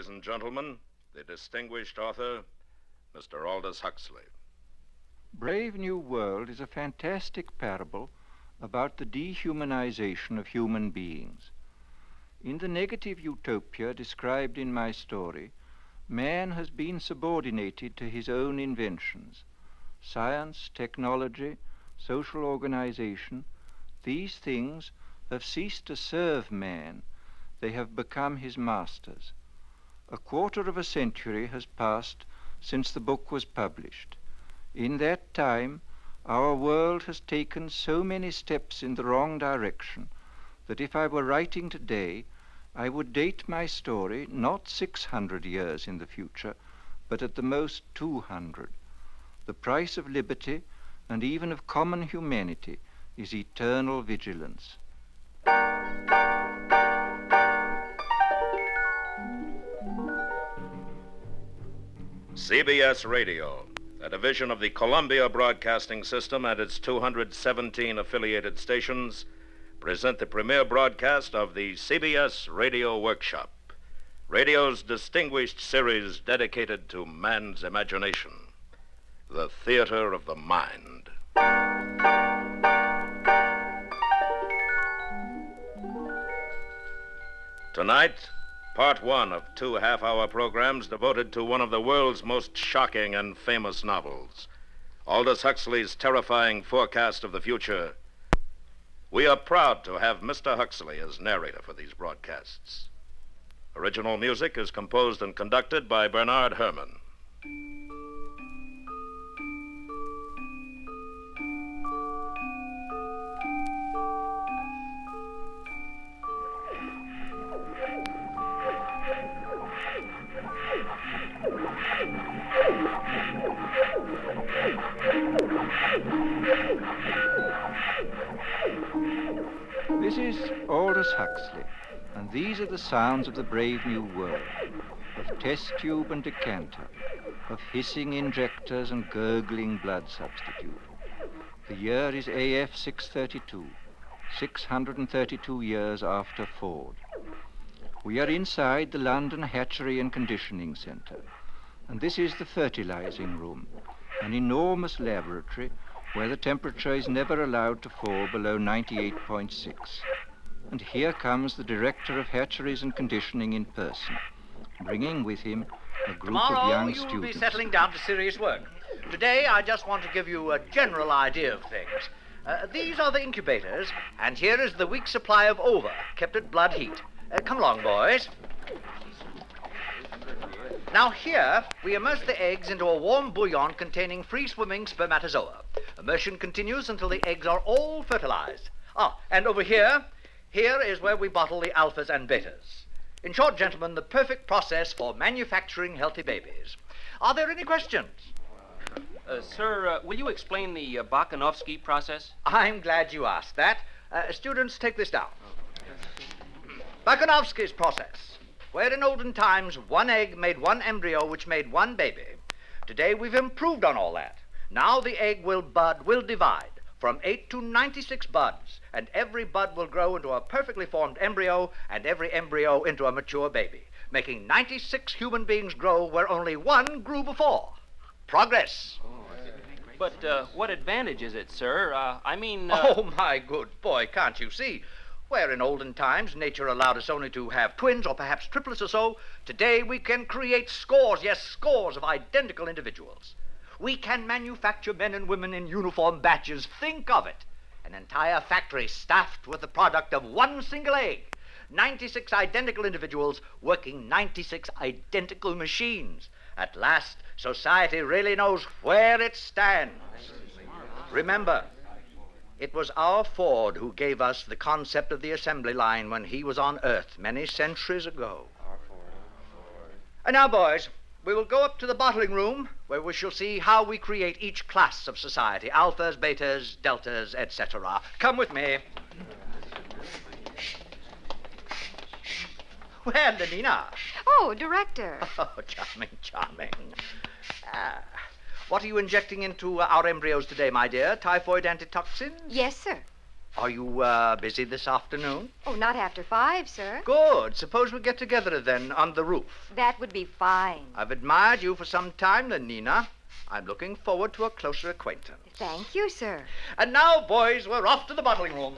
ladies and gentlemen, the distinguished author, Mr. Aldous Huxley. Brave New World is a fantastic parable about the dehumanization of human beings. In the negative utopia described in my story, man has been subordinated to his own inventions. Science, technology, social organization, these things have ceased to serve man. They have become his masters. A quarter of a century has passed since the book was published. In that time, our world has taken so many steps in the wrong direction that if I were writing today, I would date my story not 600 years in the future, but at the most 200. The price of liberty and even of common humanity is eternal vigilance. CBS Radio, a division of the Columbia Broadcasting System and its 217 affiliated stations, present the premiere broadcast of the CBS Radio Workshop, radio's distinguished series dedicated to man's imagination, the theater of the mind. Tonight, part one of 2 half-hour programs devoted to one of the world's most shocking and famous novels, Aldous Huxley's terrifying forecast of the future. We are proud to have Mr. Huxley as narrator for these broadcasts. Original music is composed and conducted by Bernard Herrmann. This is Aldous Huxley, and these are the sounds of the brave new world, of test tube and decanter, of hissing injectors and gurgling blood substitute. The year is AF 632, 632 years after Ford. We are inside the London Hatchery and Conditioning Centre, and this is the fertilizing room, an enormous laboratory where the temperature is never allowed to fall below 98.6. And here comes the director of hatcheries and conditioning in person, bringing with him a group of young students. Tomorrow you will be settling down to serious work. Today I just want to give you a general idea of things. These are the incubators, and here is the week's supply of ova, kept at blood heat. Come along, boys. Now here, we immerse the eggs into a warm bouillon containing free-swimming spermatozoa. Immersion continues until the eggs are all fertilized. And over here is where we bottle the alphas and betas. In short, gentlemen, the perfect process for manufacturing healthy babies. Are there any questions? Sir, will you explain the Bokanovsky process? I'm glad you asked that. Students, take this down. Bokanovsky's process, where in olden times one egg made one embryo which made one baby. Today we've improved on all that. Now the egg will divide from 8 to 96 buds, and every bud will grow into a perfectly formed embryo, and every embryo into a mature baby, making 96 human beings grow where only one grew before. Progress. But what advantage is it, sir? Oh, my good boy, can't you see? Where in olden times nature allowed us only to have twins or perhaps triplets or so, today we can create scores, yes, scores of identical individuals. We can manufacture men and women in uniform batches. Think of it. An entire factory staffed with the product of one single egg. 96 identical individuals working 96 identical machines. At last, society really knows where it stands. Remember, it was our Ford who gave us the concept of the assembly line when he was on Earth many centuries ago. And now, boys, we will go up to the bottling room where we shall see how we create each class of society, alphas, betas, deltas, etc. Come with me. Well, Lenina. Oh, Director. Oh, charming, charming. What are you injecting into our embryos today, my dear? Typhoid antitoxins? Yes, sir. Are you busy this afternoon? Oh, not after 5, sir. Good. Suppose we get together then on the roof. That would be fine. I've admired you for some time, Lenina. I'm looking forward to a closer acquaintance. Thank you, sir. And now, boys, we're off to the bottling room.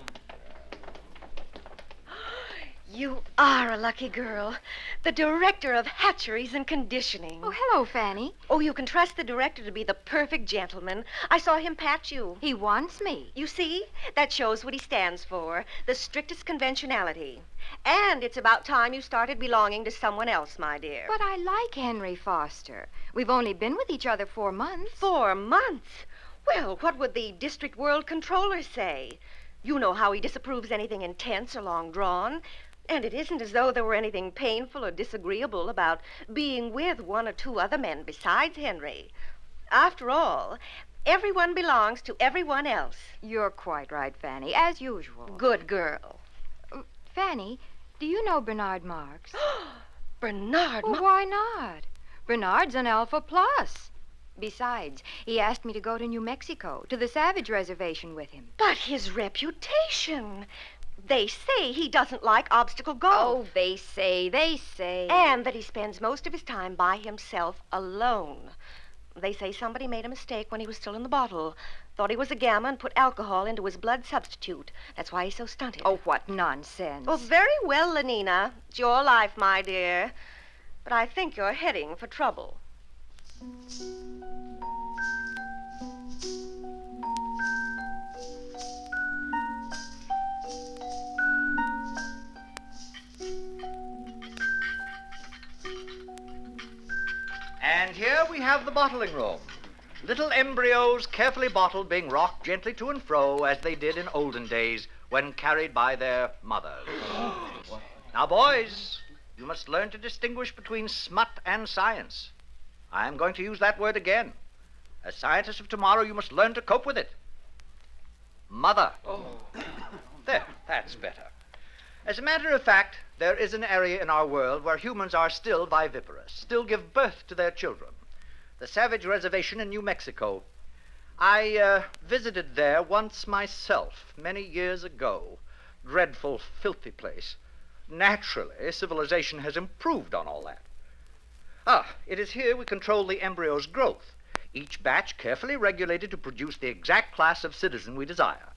You are a lucky girl. The director of hatcheries and conditioning. Oh, hello, Fanny. Oh, you can trust the director to be the perfect gentleman. I saw him pat you. He wants me. You see? That shows what he stands for. The strictest conventionality. And it's about time you started belonging to someone else, my dear. But I like Henry Foster. We've only been with each other 4 months. 4 months? Well, what would the district world controller say? You know how he disapproves anything intense or long drawn. And it isn't as though there were anything painful or disagreeable about being with 1 or 2 other men besides Henry. After all, everyone belongs to everyone else. You're quite right, Fanny, as usual. Good girl. Fanny, do you know Bernard Marx? Bernard Well, why not? Bernard's an Alpha Plus. Besides, he asked me to go to New Mexico, to the Savage Reservation with him. But his reputation. They say he doesn't like obstacle golf. Oh, they say. And that he spends most of his time by himself alone. They say somebody made a mistake when he was still in the bottle. Thought he was a gamma and put alcohol into his blood substitute. That's why he's so stunted. Oh, what nonsense. Well, very well, Lenina. It's your life, my dear. But I think you're heading for trouble. And here we have the bottling room. Little embryos carefully bottled being rocked gently to and fro as they did in olden days when carried by their mothers. Now, boys, you must learn to distinguish between smut and science. I am going to use that word again. As scientists of tomorrow, you must learn to cope with it. Mother. There, that's better. As a matter of fact, there is an area in our world where humans are still viviparous, still give birth to their children. The Savage Reservation in New Mexico. I visited there once myself, many years ago. Dreadful, filthy place. Naturally, civilization has improved on all that. It is here we control the embryo's growth, each batch carefully regulated to produce the exact class of citizen we desire.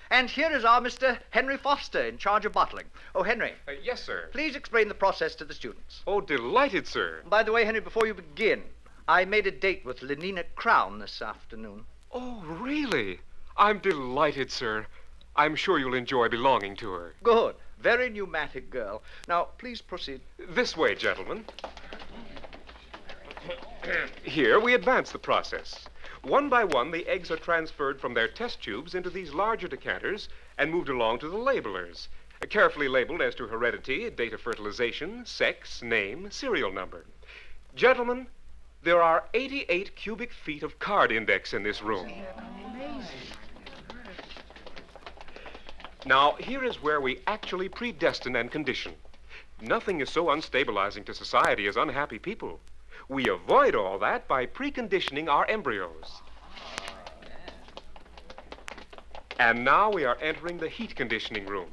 And here is our Mr. Henry Foster in charge of bottling. Oh, Henry. Yes, sir. Please explain the process to the students. Oh, delighted, sir. By the way, Henry, before you begin, I made a date with Lenina Crown this afternoon. Oh, really? I'm delighted, sir. I'm sure you'll enjoy belonging to her. Good. Very pneumatic girl. Now, please proceed. This way, gentlemen. Here we advance the process. One by one, the eggs are transferred from their test tubes into these larger decanters and moved along to the labelers, carefully labeled as to heredity, date of fertilization, sex, name, serial number. Gentlemen, there are 88 cubic feet of card index in this room. Now, here is where we actually predestine and condition. Nothing is so unstabilizing to society as unhappy people. We avoid all that by preconditioning our embryos. And now we are entering the heat conditioning room.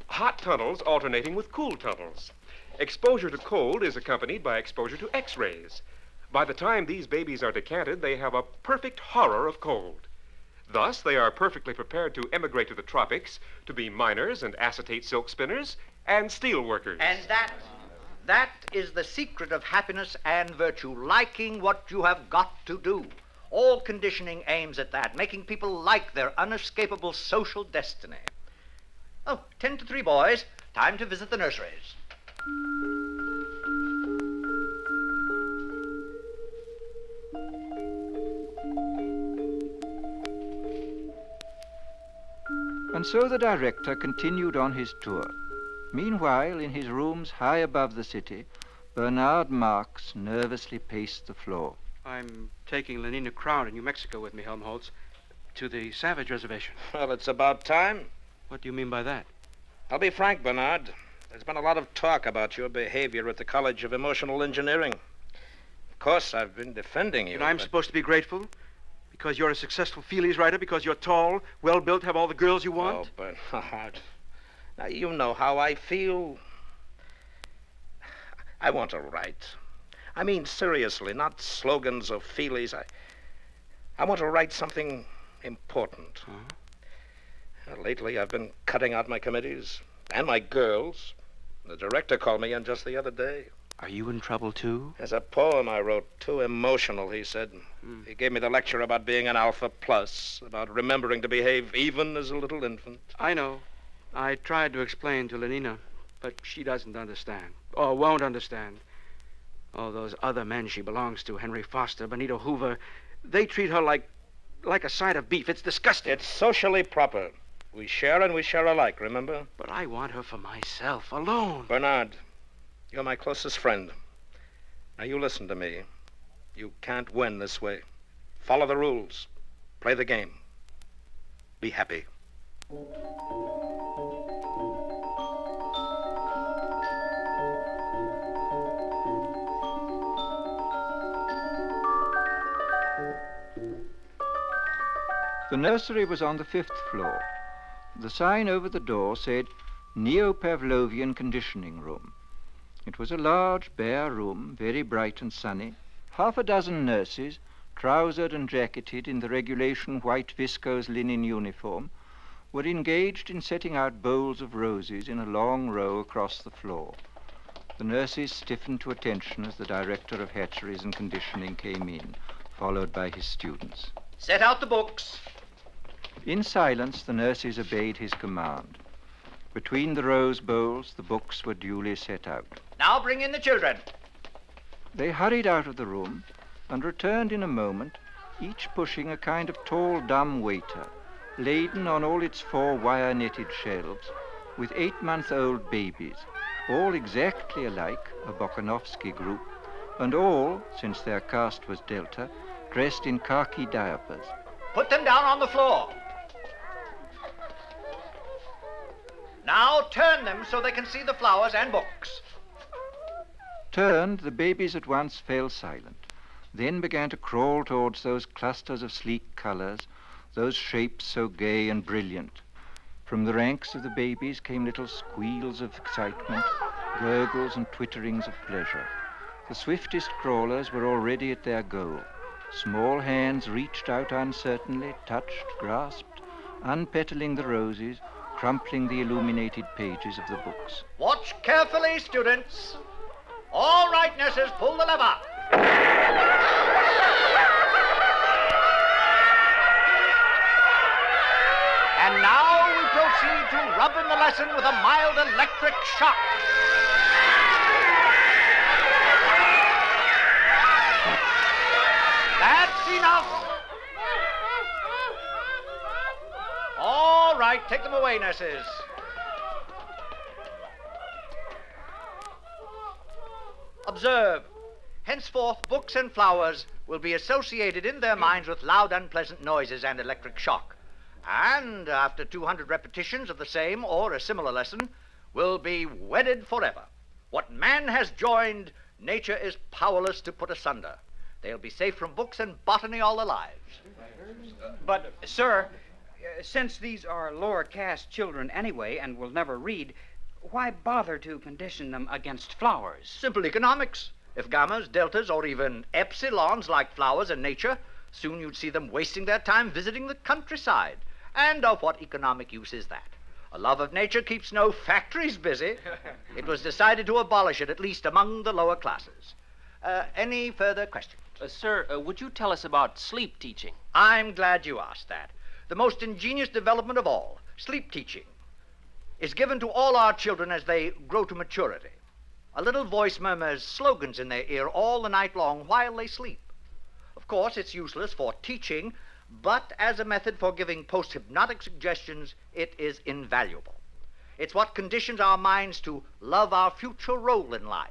Hot tunnels alternating with cool tunnels. Exposure to cold is accompanied by exposure to X-rays. By the time these babies are decanted, they have a perfect horror of cold. Thus, they are perfectly prepared to emigrate to the tropics, to be miners and acetate silk spinners and steel workers. And that is the secret of happiness and virtue, liking what you have got to do. All conditioning aims at that, making people like their unescapable social destiny. 10 to 3, boys. Time to visit the nurseries. And so the director continued on his tour. Meanwhile, in his rooms high above the city, Bernard Marx nervously paced the floor. I'm taking Lenina Crown in New Mexico with me, Helmholtz, to the Savage Reservation. Well, it's about time. What do you mean by that? I'll be frank, Bernard. There's been a lot of talk about your behavior at the College of Emotional Engineering. Of course, I've been defending you. And I'm but- supposed to be grateful? Because you're a successful feelies writer? Because you're tall, well-built, have all the girls you want? Oh, Bernard. Now, you know how I feel. I want to write. I mean, seriously, not slogans or feelies. I want to write something important. Lately, I've been cutting out my committees and my girls. The director called me in just the other day. Are you in trouble, too? There's a poem I wrote, too emotional, he said. He gave me the lecture about being an alpha plus, about remembering to behave even as a little infant. I know. I tried to explain to Lenina, but she doesn't understand, or won't understand. Oh, those other men she belongs to, Henry Foster, Benito Hoover, they treat her like a side of beef. It's disgusting. It's socially proper. We share and we share alike, remember? But I want her for myself, alone. Bernard, you're my closest friend. Now, you listen to me. You can't win this way. Follow the rules. Play the game. Be happy. The nursery was on the 5th floor. The sign over the door said, Neo-Pavlovian Conditioning Room. It was a large, bare room, very bright and sunny. Half a dozen nurses, trousered and jacketed in the regulation white viscose linen uniform, were engaged in setting out bowls of roses in a long row across the floor. The nurses stiffened to attention as the director of hatcheries and conditioning came in, followed by his students. Set out the books. In silence, the nurses obeyed his command. Between the rose bowls, the books were duly set out. Now bring in the children. They hurried out of the room and returned in a moment, each pushing a kind of tall, dumb waiter, laden on all its 4 wire-netted shelves with 8-month-old babies, all exactly alike, a Bokanovsky group, and all, since their caste was Delta, dressed in khaki diapers. Put them down on the floor. Now turn them so they can see the flowers and books. Turned, the babies at once fell silent, then began to crawl towards those clusters of sleek colors, those shapes so gay and brilliant. From the ranks of the babies came little squeals of excitement, gurgles and twitterings of pleasure. The swiftest crawlers were already at their goal. Small hands reached out uncertainly, touched, grasped, unpetaling the roses, crumpling the illuminated pages of the books. Watch carefully, students. All right, nurses, pull the lever. And now we proceed to rub in the lesson with a mild electric shock. That's enough. All right, take them away, nurses. Observe. Henceforth, books and flowers will be associated in their minds with loud, unpleasant noises and electric shock. And after 200 repetitions of the same or a similar lesson, will be wedded forever. What man has joined, nature is powerless to put asunder. They'll be safe from books and botany all their lives. But, sir, since these are lower caste children anyway and will never read, why bother to condition them against flowers? Simple economics. If gammas, deltas, or even epsilons like flowers in nature, soon you'd see them wasting their time visiting the countryside. And of what economic use is that? A love of nature keeps no factories busy. It was decided to abolish it, at least among the lower classes. Any further questions? Sir, would you tell us about sleep teaching? I'm glad you asked that. The most ingenious development of all, sleep teaching, is given to all our children as they grow to maturity. A little voice murmurs slogans in their ear all the night long while they sleep. Of course, it's useless for teaching, but as a method for giving post-hypnotic suggestions, it is invaluable. It's what conditions our minds to love our future role in life.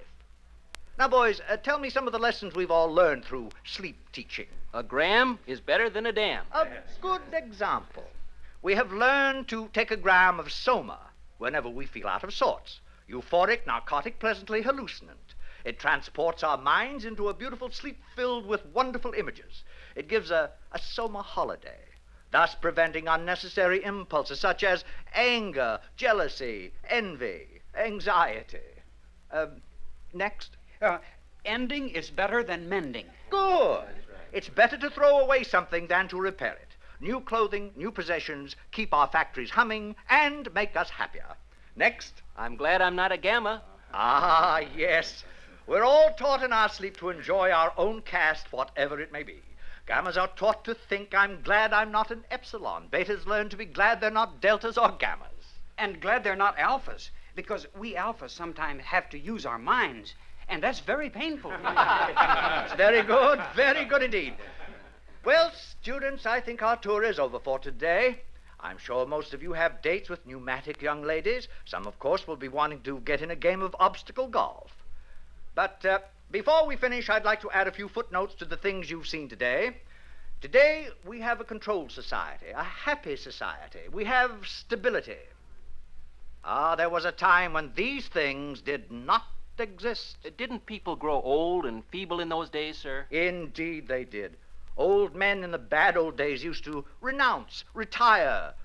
Now, boys, tell me some of the lessons we've all learned through sleep teaching. A gram is better than a dam. A good example. We have learned to take a gram of soma whenever we feel out of sorts. Euphoric, narcotic, pleasantly hallucinant. It transports our minds into a beautiful sleep filled with wonderful images. It gives a summer holiday, thus preventing unnecessary impulses such as anger, jealousy, envy, anxiety. Next. Ending is better than mending. Good. It's better to throw away something than to repair it. New clothing, new possessions keep our factories humming and make us happier. Next. I'm glad I'm not a gamma. Ah, yes. We're all taught in our sleep to enjoy our own caste, whatever it may be. Gammas are taught to think, I'm glad I'm not an epsilon. Betas learn to be glad they're not deltas or gammas. And glad they're not alphas, because we alphas sometimes have to use our minds, and that's very painful. Very good indeed. Well, students, I think our tour is over for today. I'm sure most of you have dates with pneumatic young ladies. Some, of course, will be wanting to get in a game of obstacle golf. But before we finish, I'd like to add a few footnotes to the things you've seen today. Today, we have a controlled society, a happy society. We have stability. Ah, there was a time when these things did not exist. Didn't people grow old and feeble in those days, sir? Indeed they did. Old men in the bad old days used to renounce, retire,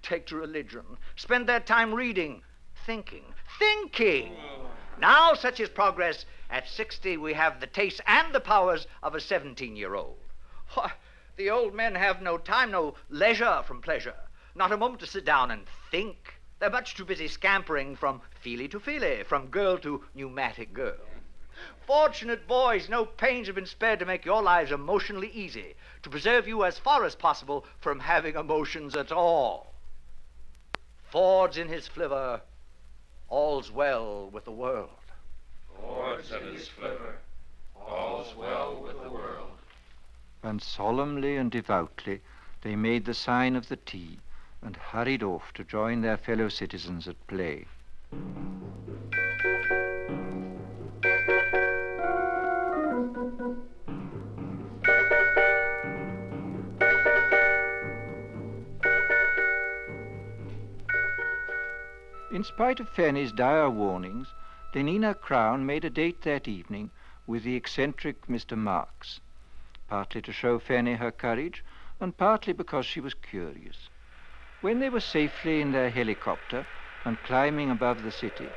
take to religion, spend their time reading, thinking. Now, such is progress. At 60, we have the tastes and the powers of a 17-year-old. Why, the old men have no time, no leisure from pleasure, not a moment to sit down and think. They're much too busy scampering from feely to feely, from girl to pneumatic girl. Fortunate boys, no pains have been spared to make your lives emotionally easy, to preserve you as far as possible from having emotions at all. Ford's in his flivver, all's well with the world. Ford's in his flivver, all's well with the world. And solemnly and devoutly they made the sign of the T and hurried off to join their fellow citizens at play. In spite of Fanny's dire warnings, Lenina Crown made a date that evening with the eccentric Mr. Marks, partly to show Fanny her courage, and partly because she was curious. When they were safely in their helicopter and climbing above the city,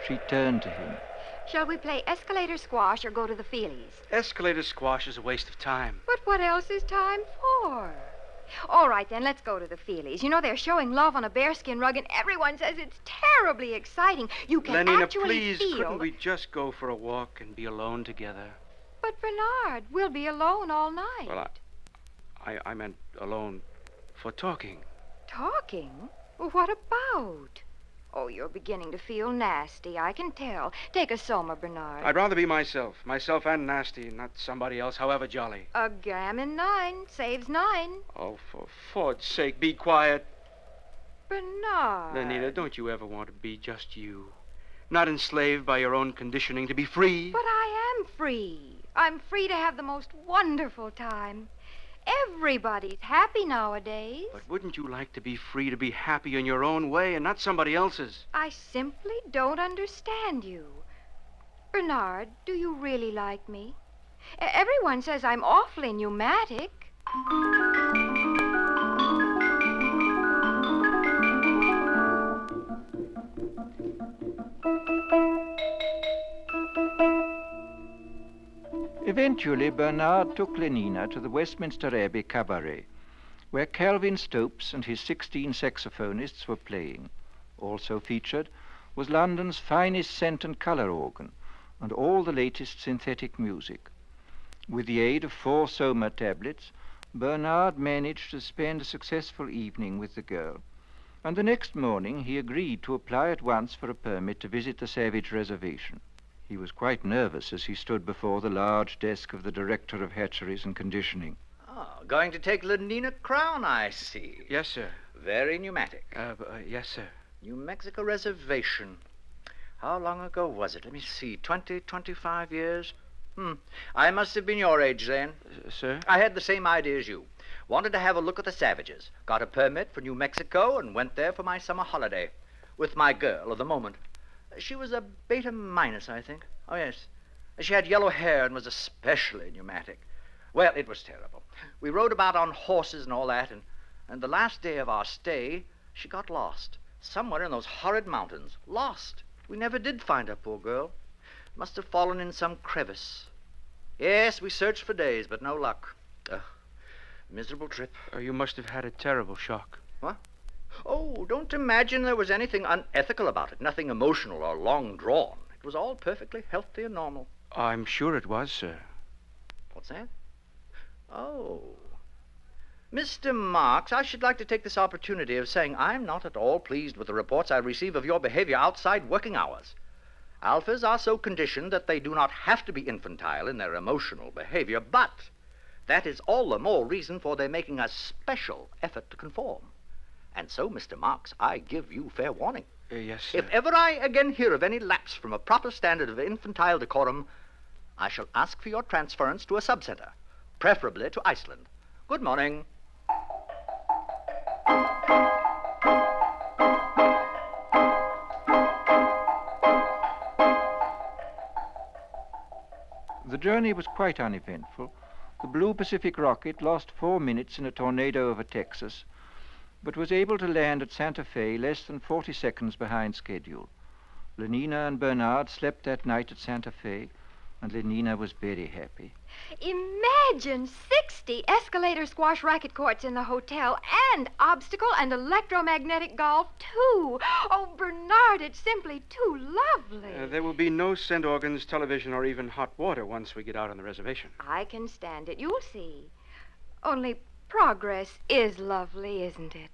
she turned to him. Shall we play escalator squash or go to the Feelies? Escalator squash is a waste of time. But what else is time for? All right, then, let's go to the Feelies. You know, they're showing love on a bearskin rug, and everyone says it's terribly exciting. You can Lenina, actually please, feel... couldn't we just go for a walk and be alone together? But, Bernard, we'll be alone all night. Well, I meant alone for talking. Talking? Well, what about? Oh, you're beginning to feel nasty, I can tell. Take a soma, Bernard. I'd rather be myself and nasty, not somebody else, however jolly. A gammon 9 saves 9. Oh, for Ford's sake, be quiet. Bernard. Lenina, don't you ever want to be just you? Not enslaved by your own conditioning, to be free? But I am free. I'm free to have the most wonderful time. Everybody's happy nowadays. But wouldn't you like to be free to be happy in your own way and not somebody else's? I simply don't understand you. Bernard, do you really like me? Everyone says I'm awfully pneumatic. Eventually, Bernard took Lenina to the Westminster Abbey Cabaret, where Calvin Stopes and his 16 saxophonists were playing. Also featured was London's finest scent and colour organ, and all the latest synthetic music. With the aid of 4 Soma tablets, Bernard managed to spend a successful evening with the girl, and the next morning he agreed to apply at once for a permit to visit the Savage Reservation. He was quite nervous as he stood before the large desk of the Director of Hatcheries and Conditioning. Oh, going to take Lenina Crown, I see. Yes, sir. Very pneumatic. Yes, sir. New Mexico Reservation. How long ago was it? Let me see. 25 years? I must have been your age then. Sir? I had the same idea as you. Wanted to have a look at the savages. Got a permit for New Mexico and went there for my summer holiday. With my girl of the moment. She was a beta minus, I think. Oh, yes. She had yellow hair and was especially pneumatic. Well, it was terrible. We rode about on horses and all that, and the last day of our stay, she got lost. Somewhere in those horrid mountains. Lost. We never did find her, poor girl. Must have fallen in some crevice. Yes, we searched for days, but no luck. Miserable trip. You must have had a terrible shock. What? Oh, don't imagine there was anything unethical about it. Nothing emotional or long drawn. It was all perfectly healthy and normal. I'm sure it was, sir. What's that? Oh. Mr. Marks, I should like to take this opportunity of saying I'm not at all pleased with the reports I receive of your behavior outside working hours. Alphas are so conditioned that they do not have to be infantile in their emotional behavior, but that is all the more reason for their making a special effort to conform. And so, Mr. Marks, I give you fair warning. Yes, sir. If ever I again hear of any lapse from a proper standard of infantile decorum, I shall ask for your transference to a subcenter, preferably to Iceland. Good morning. The journey was quite uneventful. The Blue Pacific rocket lost 4 minutes in a tornado over Texas, but was able to land at Santa Fe less than 40 seconds behind schedule. Lenina and Bernard slept that night at Santa Fe, and Lenina was very happy. Imagine 60 escalator squash racket courts in the hotel, and obstacle and electromagnetic golf, too. Oh, Bernard, it's simply too lovely. There will be no scent organs, television, or even hot water once we get out on the reservation. I can stand it. You'll see. Only progress is lovely, isn't it?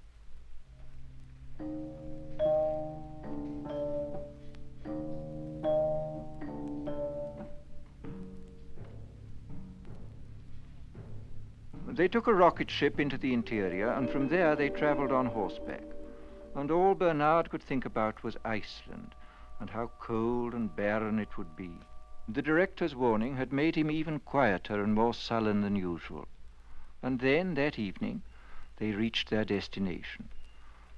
They took a rocket ship into the interior, and from there they traveled on horseback. And all Bernard could think about was Iceland, and how cold and barren it would be. The director's warning had made him even quieter and more sullen than usual. And then, that evening, they reached their destination.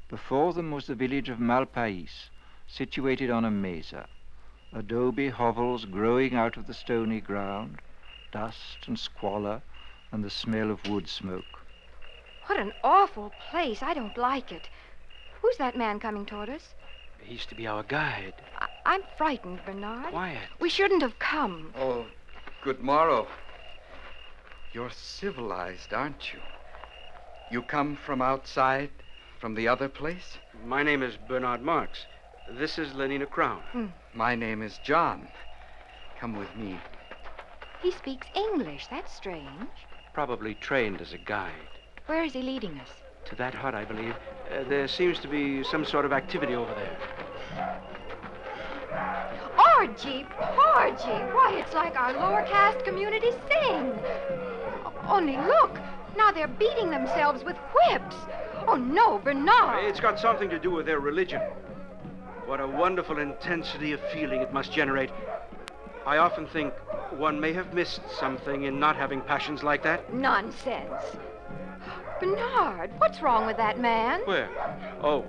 Before them was the village of Malpais, situated on a mesa. Adobe hovels growing out of the stony ground, dust and squalor, and the smell of wood smoke. What an awful place. I don't like it. Who's that man coming toward us? He's to be our guide. I'm frightened, Bernard. Quiet. We shouldn't have come. Oh, good morrow. You're civilized, aren't you? You come from outside, from the other place? My name is Bernard Marks. This is Lenina Crown. My name is John. Come with me. He speaks English. That's strange. Probably trained as a guide. Where is he leading us? To that hut, I believe. There seems to be some sort of activity over there. Orgy, porgy. Why, it's like our lower caste community sing. Only look. Now they're beating themselves with whips. Oh, no, Bernard. It's got something to do with their religion. What a wonderful intensity of feeling it must generate. I often think one may have missed something in not having passions like that. Nonsense. Bernard, what's wrong with that man? Where? Oh,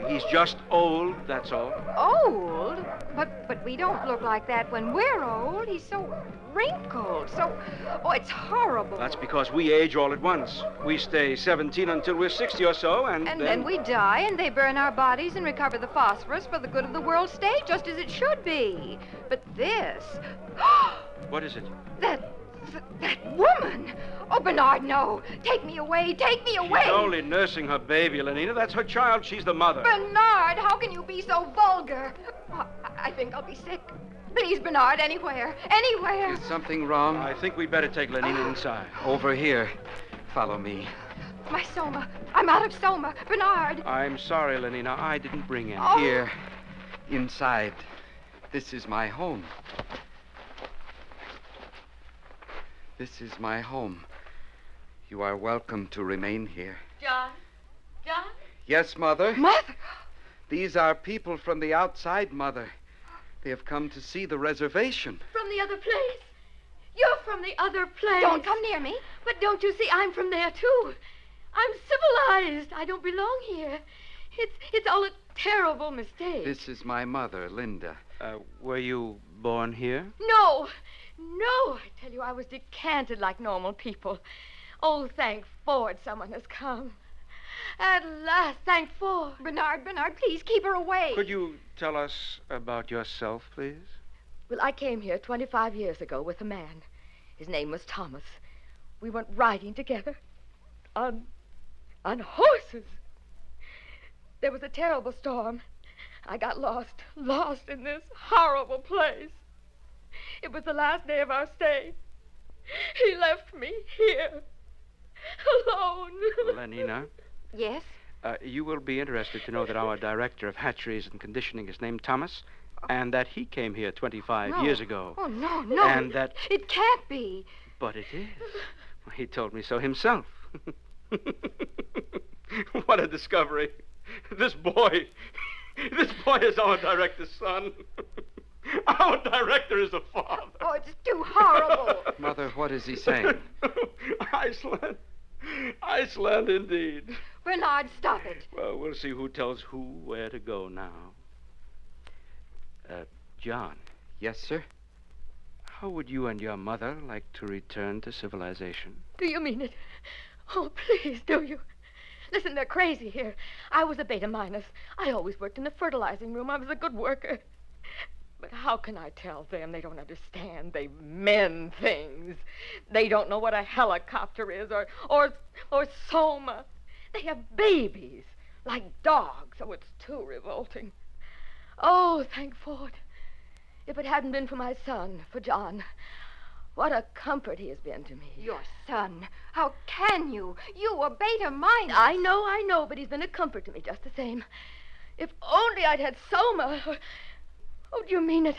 he's just old, that's all. Old? But we don't look like that when we're old. He's so wrinkled, Oh, it's horrible. That's because we age all at once. We stay 17 until we're 60 or so, and then we die, and they burn our bodies and recover the phosphorus for the good of the world state, just as it should be. But this... What is it? That woman! Oh, Bernard, no. Take me away. Take me away. She's only nursing her baby, Lenina. That's her child. She's the mother. Bernard, how can you be so vulgar? Oh, I think I'll be sick. Please, Bernard, anywhere. Anywhere. Is something wrong? I think we'd better take Lenina inside. Over here. Follow me. My soma. I'm out of soma. Bernard. I'm sorry, Lenina. I didn't bring any. Oh. Here. Inside. This is my home. This is my home. You are welcome to remain here. John? John? Yes, Mother? Mother? These are people from the outside, Mother. They have come to see the reservation. From the other place? You're from the other place. Don't come near me. But don't you see, I'm from there, too. I'm civilized. I don't belong here. It's all a terrible mistake. This is my mother, Linda. Were you born here? No. No, I tell you, I was decanted like normal people. Oh, thank Ford, someone has come. At last, thank Ford. Bernard, please keep her away. Could you tell us about yourself, please? Well, I came here 25 years ago with a man. His name was Thomas. We went riding together on horses. There was a terrible storm. I got lost in this horrible place. It was the last day of our stay. He left me here, alone. Lenina? Yes? You will be interested to know that our director of hatcheries and conditioning is named Thomas, and that he came here 25 years ago. Oh, no. And that... It can't be. But it is. He told me so himself. What a discovery. This boy is our director's son. Our director is a father. Oh, it's too horrible. Mother, what is he saying? Iceland indeed. Bernard, stop it. Well, we'll see who tells who where to go now. John. Yes, sir? How would you and your mother like to return to civilization? Do you mean it? Oh, please, do you? Listen, they're crazy here. I was a beta minus. I always worked in the fertilizing room. I was a good worker. But how can I tell them? They don't understand. They mend things. They don't know what a helicopter is or soma. They have babies like dogs. Oh, it's too revolting. Oh, thank Ford. If it hadn't been for my son, for John, what a comfort he has been to me. Your son? How can you? You were beta minus. I know, but he's been a comfort to me just the same. If only I'd had soma. Oh, do you mean it?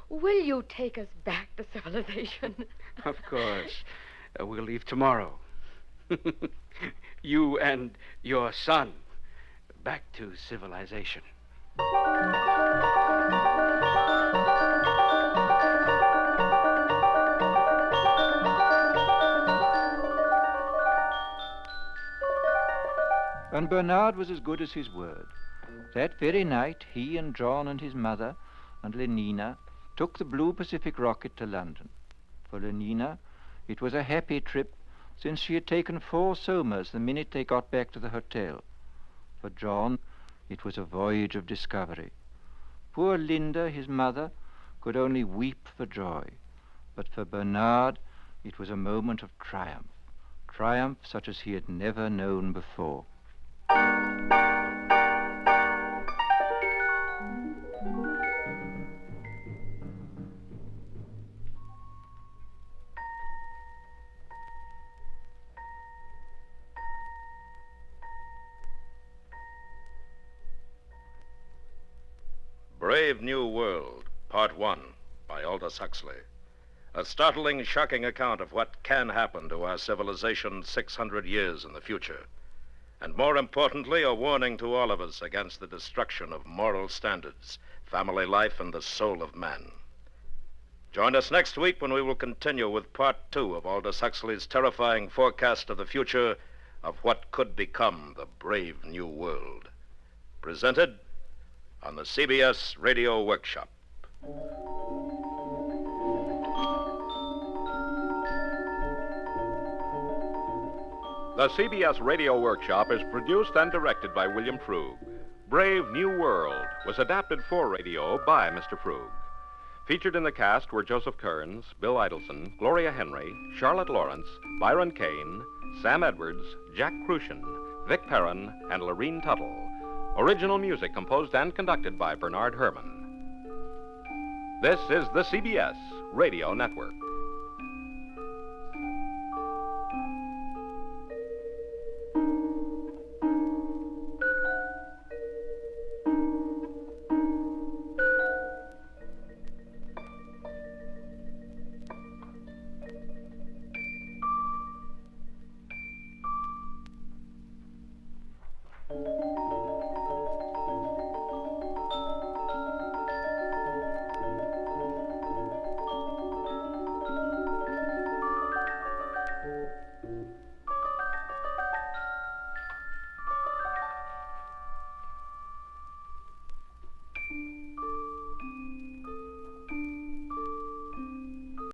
Will you take us back to civilization? Of course. We'll leave tomorrow. You and your son back to civilization. And Bernard was as good as his word. That very night, he and John and his mother and Lenina took the Blue Pacific rocket to London. For Lenina, it was a happy trip, since she had taken 4 somas the minute they got back to the hotel. For John, it was a voyage of discovery. Poor Linda, his mother, could only weep for joy. But for Bernard, it was a moment of triumph. Triumph such as he had never known before. Brave New World, Part 1, by Aldous Huxley. A startling, shocking account of what can happen to our civilization 600 years in the future. And more importantly, a warning to all of us against the destruction of moral standards, family life, and the soul of man. Join us next week when we will continue with Part 2 of Aldous Huxley's terrifying forecast of the future of what could become the brave new world. Presented on the CBS Radio Workshop. The CBS Radio Workshop is produced and directed by William Frug. Brave New World was adapted for radio by Mr. Frug. Featured in the cast were Joseph Kearns, Bill Idelson, Gloria Henry, Charlotte Lawrence, Byron Kane, Sam Edwards, Jack Crucian, Vic Perrin, and Lorene Tuttle. Original music composed and conducted by Bernard Herrmann. This is the CBS Radio Network.